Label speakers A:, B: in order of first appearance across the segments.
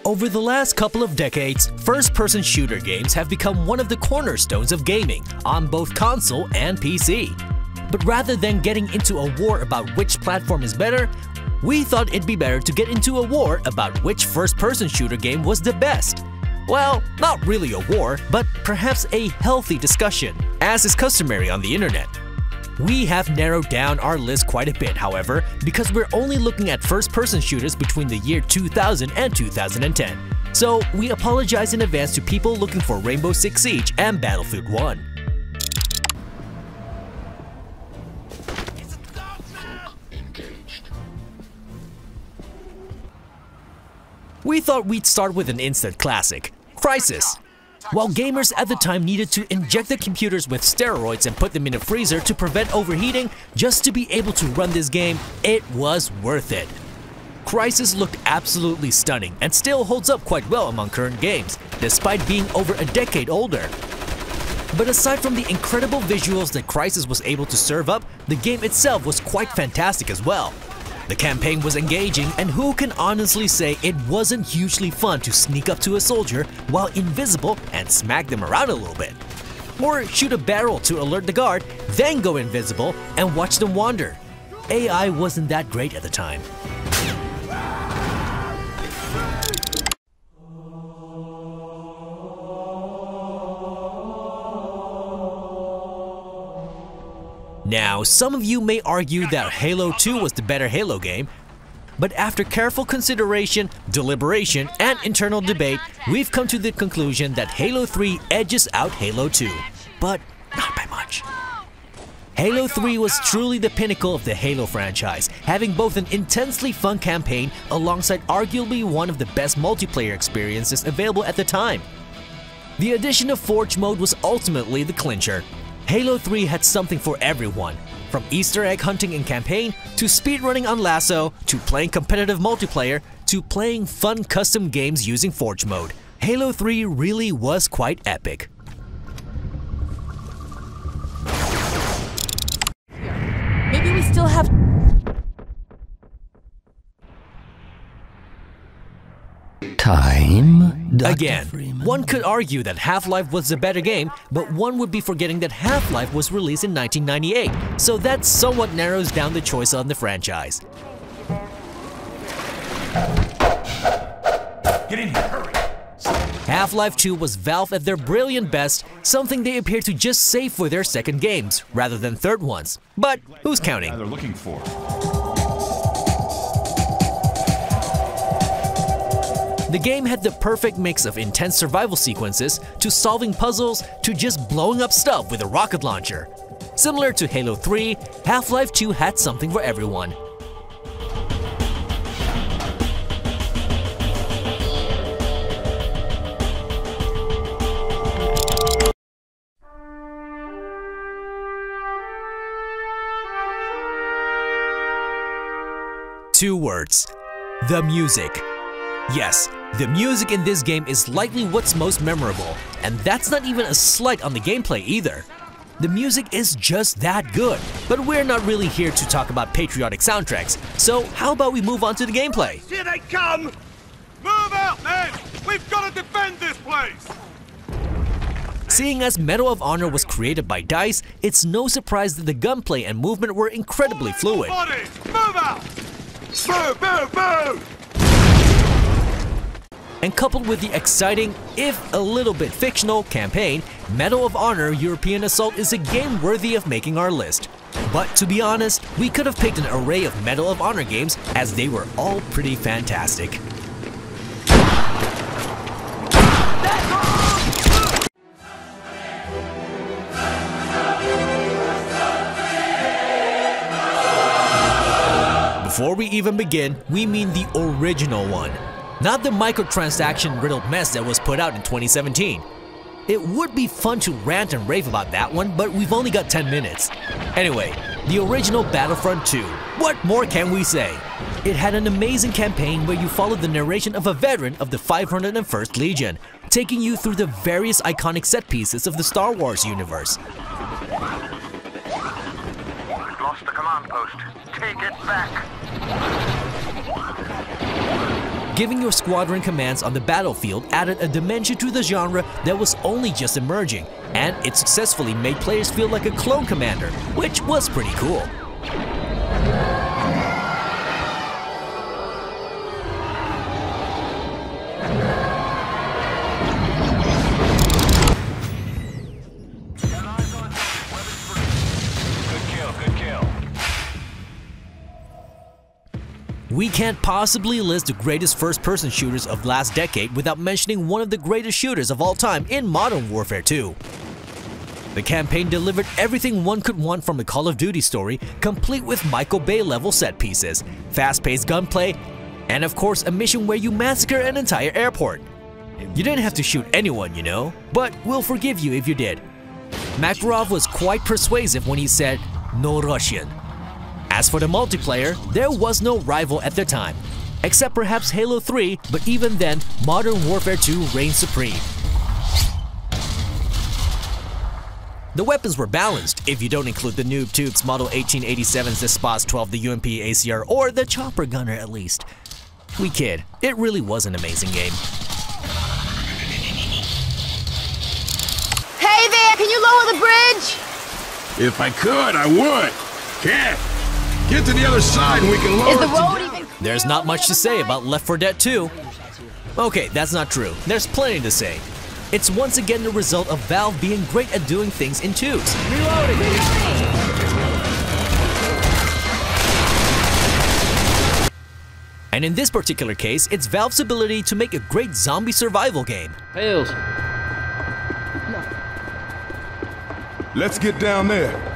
A: Over the last couple of decades, first-person shooter games have become one of the cornerstones of gaming on both console and PC. But rather than getting into a war about which platform is better, we thought it'd be better to get into a war about which first-person shooter game was the best. Well, not really a war, but perhaps a healthy discussion, as is customary on the internet. We have narrowed down our list quite a bit, however, because we're only looking at first-person shooters between the year 2000 and 2010. So we apologize in advance to people looking for Rainbow Six Siege and Battlefield 1. We thought we'd start with an instant classic, Crysis. While gamers at the time needed to inject their computers with steroids and put them in a freezer to prevent overheating just to be able to run this game, it was worth it. Crysis looked absolutely stunning and still holds up quite well among current games, despite being over a decade older. But aside from the incredible visuals that Crysis was able to serve up, the game itself was quite fantastic as well. The campaign was engaging, and who can honestly say it wasn't hugely fun to sneak up to a soldier while invisible and smack them around a little bit? Or shoot a barrel to alert the guard, then go invisible and watch them wander. AI wasn't that great at the time. Now, some of you may argue that Halo 2 was the better Halo game, but after careful consideration, deliberation, and internal debate, we've come to the conclusion that Halo 3 edges out Halo 2, but not by much. Halo 3 was truly the pinnacle of the Halo franchise, having both an intensely fun campaign alongside arguably one of the best multiplayer experiences available at the time. The addition of Forge mode was ultimately the clincher. Halo 3 had something for everyone, from Easter egg hunting in campaign, to speedrunning on Lasso, to playing competitive multiplayer, to playing fun custom games using Forge mode. Halo 3 really was quite epic.
B: Maybe we still have...
C: Time?
A: Again, one could argue that Half-Life was the better game, but one would be forgetting that Half-Life was released in 1998, so that somewhat narrows down the choice on the franchise.
D: Get in here, hurry!
A: Half-Life 2 was Valve at their brilliant best, something they appear to just save for their second games, rather than third ones. But who's counting?
D: They're looking for.
A: The game had the perfect mix of intense survival sequences, to solving puzzles, to just blowing up stuff with a rocket launcher. Similar to Halo 3, Half-Life 2 had something for everyone. Two words: the music. Yes, the music in this game is likely what's most memorable, and that's not even a slight on the gameplay either. The music is just that good, but we're not really here to talk about patriotic soundtracks, so how about we move on to the gameplay?
E: Here they come! Move out, men! We've got to defend this place!
A: Seeing as Medal of Honor was created by DICE, it's no surprise that the gunplay and movement were incredibly fluid.
E: Bodies, move out! Move, move, move!
A: And coupled with the exciting, if a little bit fictional, campaign, Medal of Honor European Assault is a game worthy of making our list. But to be honest, we could have picked an array of Medal of Honor games, as they were all pretty fantastic. Before we even begin, we mean the original one. Not the microtransaction-riddled mess that was put out in 2017. It would be fun to rant and rave about that one, but we've only got 10 minutes. Anyway, the original Battlefront 2. What more can we say? It had an amazing campaign where you followed the narration of a veteran of the 501st Legion, taking you through the various iconic set pieces of the Star Wars universe.
F: We've lost the command post. Take it back.
A: Giving your squadron commands on the battlefield added a dimension to the genre that was only just emerging, and it successfully made players feel like a clone commander, which was pretty cool. We can't possibly list the greatest first-person shooters of last decade without mentioning one of the greatest shooters of all time in Modern Warfare 2. The campaign delivered everything one could want from a Call of Duty story, complete with Michael Bay-level set pieces, fast-paced gunplay, and of course a mission where you massacre an entire airport. You didn't have to shoot anyone, you know, but we'll forgive you if you did. Makarov was quite persuasive when he said, "No Russian." As for the multiplayer, there was no rival at the time, except perhaps Halo 3, but even then, Modern Warfare 2 reigned supreme. The weapons were balanced, if you don't include the Noob Tubes Model 1887's, the Spas 12, the UMP ACR, or the Chopper Gunner at least. We kid, it really was an amazing game.
B: Hey there, can you lower the bridge?
C: If I could, I would. Can't. Get to the other side and we can lower
B: Is the
C: it
B: road
C: together.
B: even
A: There's not much to say about Left 4 Dead 2. Okay, that's not true. There's plenty to say. It's once again the result of Valve being great at doing things in twos. Reloading! And in this particular case, it's Valve's ability to make a great zombie survival game.
D: Hails.
C: Let's get down there.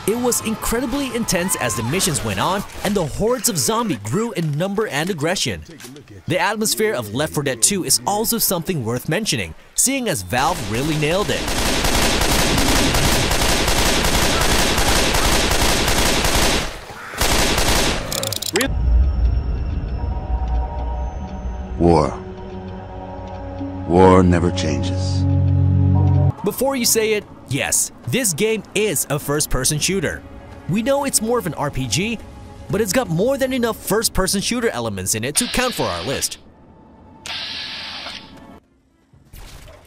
A: It was incredibly intense as the missions went on, and the hordes of zombies grew in number and aggression. The atmosphere of Left 4 Dead 2 is also something worth mentioning, seeing as Valve really nailed it.
F: War never changes.
A: Before you say it, yes, this game is a first-person shooter. We know it's more of an RPG, but it's got more than enough first-person shooter elements in it to count for our list.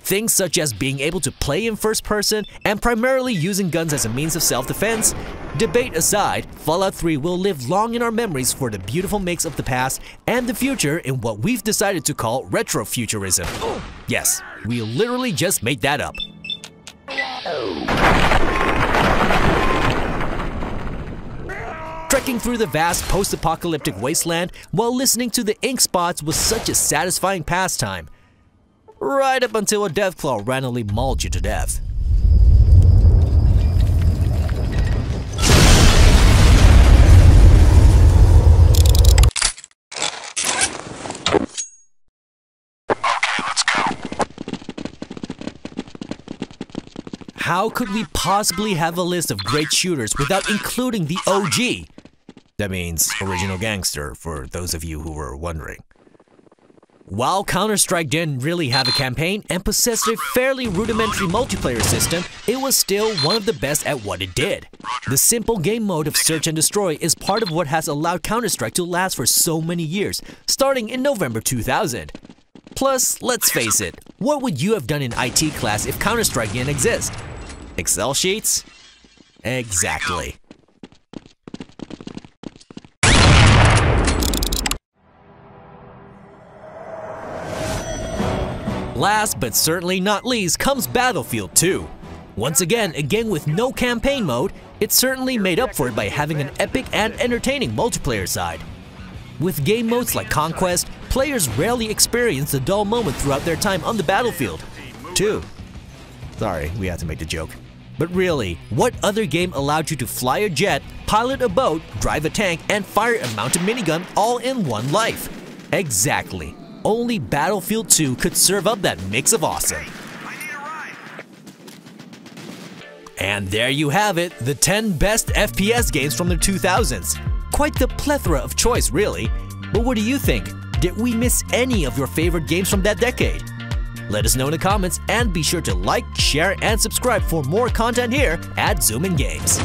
A: Things such as being able to play in first person and primarily using guns as a means of self-defense. Debate aside, Fallout 3 will live long in our memories for the beautiful mix of the past and the future in what we've decided to call retrofuturism. Yes, we literally just made that up. Trekking through the vast post-apocalyptic wasteland while listening to the ink spots was such a satisfying pastime. Right up until a deathclaw randomly mauled you to death. How could we possibly have a list of great shooters without including the OG? That means original gangster, for those of you who were wondering. While Counter-Strike didn't really have a campaign and possessed a fairly rudimentary multiplayer system, it was still one of the best at what it did. The simple game mode of Search and Destroy is part of what has allowed Counter-Strike to last for so many years, starting in November 2000. Plus, let's face it, what would you have done in IT class if Counter-Strike didn't exist? Excel sheets? Exactly. Last but certainly not least comes Battlefield 2. Once again, a game with no campaign mode, it certainly made up for it by having an epic and entertaining multiplayer side. With game modes like Conquest, players rarely experience a dull moment throughout their time on the battlefield. 2. Sorry, we had to make the joke. But really, what other game allowed you to fly a jet, pilot a boat, drive a tank, and fire a mounted minigun all in one life? Exactly. Only Battlefield 2 could serve up that mix of awesome. And there you have it, the 10 best FPS games from the 2000s. Quite the plethora of choice, really. But what do you think? Did we miss any of your favorite games from that decade? Let us know in the comments and be sure to like, share, and subscribe for more content here at Zoomin Games.